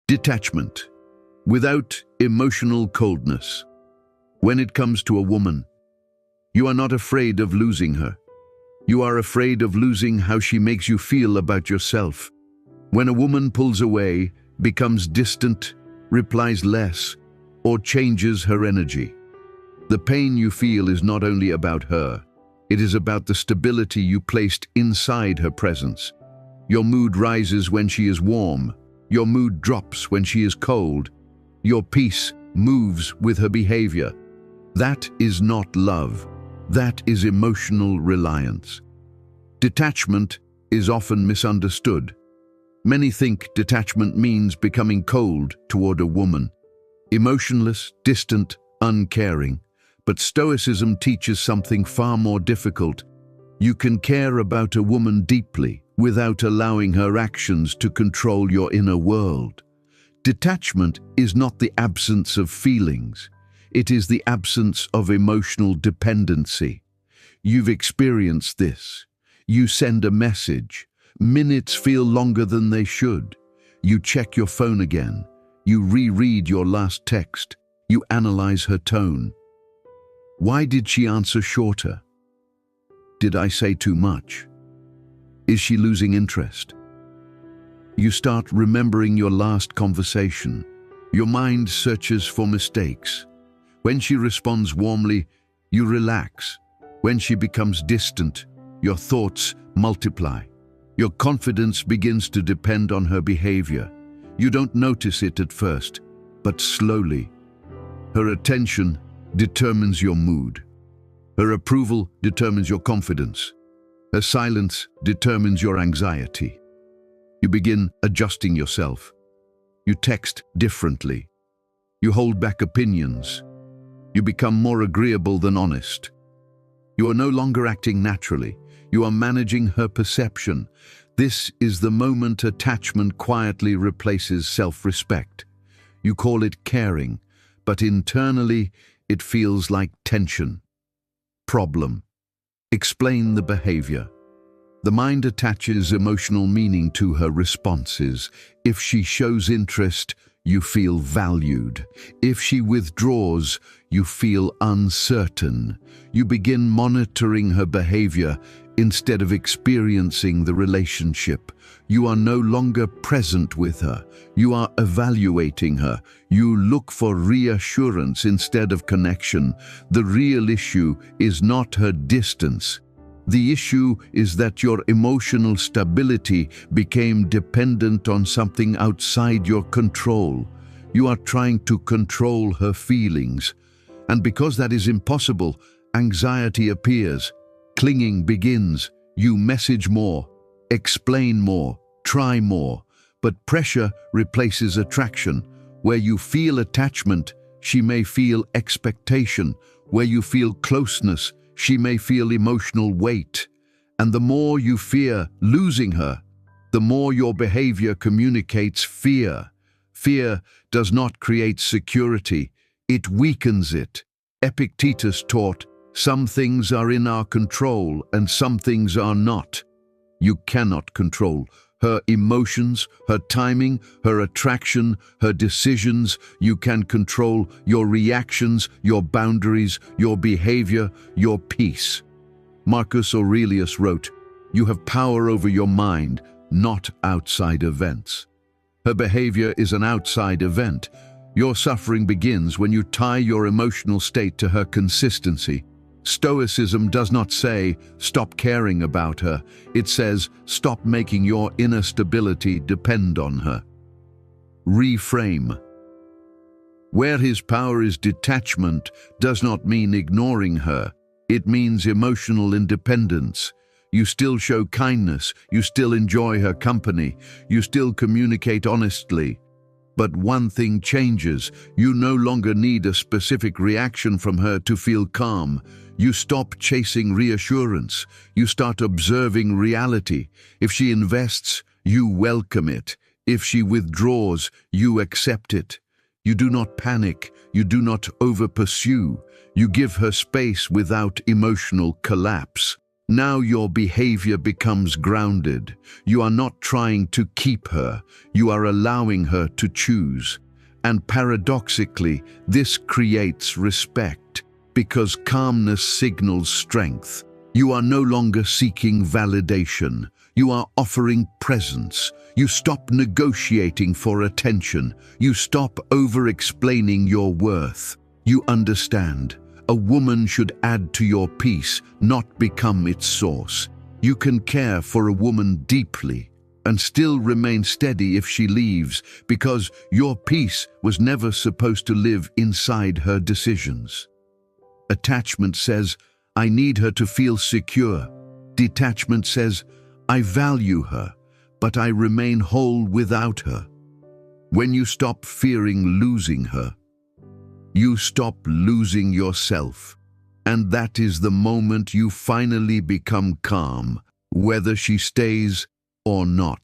Detachment. Without emotional coldness. When it comes to a woman, you are not afraid of losing her. You are afraid of losing how she makes you feel about yourself. When a woman pulls away, becomes distant, replies less, or changes her energy, the pain you feel is not only about her, it is about the stability you placed inside her presence. Your mood rises when she is warm. Your mood drops when she is cold. Your peace moves with her behavior. That is not love. That is emotional reliance. Detachment is often misunderstood. Many think detachment means becoming cold toward a woman, emotionless, distant, uncaring. But Stoicism teaches something far more difficult. You can care about a woman deeply without allowing her actions to control your inner world. Detachment is not the absence of feelings. It is the absence of emotional dependency. You've experienced this. You send a message. Minutes feel longer than they should. You check your phone again. You reread your last text. You analyze her tone. Why did she answer shorter? Did I say too much? Is she losing interest? You start remembering your last conversation. Your mind searches for mistakes. When she responds warmly, you relax. When she becomes distant, your thoughts multiply. Your confidence begins to depend on her behavior. You don't notice it at first, but slowly. Her attention determines your mood. Her approval determines your confidence. Her silence determines your anxiety. You begin adjusting yourself. You text differently. You hold back opinions. You become more agreeable than honest. You are no longer acting naturally. You are managing her perception. This is the moment attachment quietly replaces self-respect. You call it caring, but internally it feels like tension. Problem. Explain the behavior. The mind attaches emotional meaning to her responses. If she shows interest, you feel valued. If she withdraws, you feel uncertain. You begin monitoring her behavior instead of experiencing the relationship. You are no longer present with her. You are evaluating her. You look for reassurance instead of connection. The real issue is not her distance. The issue is that your emotional stability became dependent on something outside your control. You are trying to control her feelings. And because that is impossible, anxiety appears. Clinging begins. You message more, explain more, try more. But pressure replaces attraction. Where you feel attachment, she may feel expectation. Where you feel closeness, she may feel emotional weight. And the more you fear losing her, the more your behavior communicates fear. Fear does not create security, it weakens it. Epictetus taught, some things are in our control and some things are not. You cannot control her emotions, her timing, her attraction, her decisions. You can control your reactions, your boundaries, your behavior, your peace. Marcus Aurelius wrote, "You have power over your mind, not outside events." Her behavior is an outside event. Your suffering begins when you tie your emotional state to her consistency. Stoicism does not say, stop caring about her. It says, stop making your inner stability depend on her. Reframe. Where his power is detachment does not mean ignoring her. It means emotional independence. You still show kindness, you still enjoy her company, you still communicate honestly. But one thing changes. You no longer need a specific reaction from her to feel calm. You stop chasing reassurance. You start observing reality. If she invests, you welcome it. If she withdraws, you accept it. You do not panic. You do not over-pursue. You give her space without emotional collapse. Now your behavior becomes grounded. You are not trying to keep her, you are allowing her to choose. And paradoxically, this creates respect, because calmness signals strength. You are no longer seeking validation. You are offering presence. You stop negotiating for attention. You stop over-explaining your worth. You understand. A woman should add to your peace, not become its source. You can care for a woman deeply and still remain steady if she leaves, because your peace was never supposed to live inside her decisions. Attachment says, I need her to feel secure. Detachment says, I value her, but I remain whole without her. When you stop fearing losing her, you stop losing yourself. And that is the moment you finally become calm, whether she stays or not.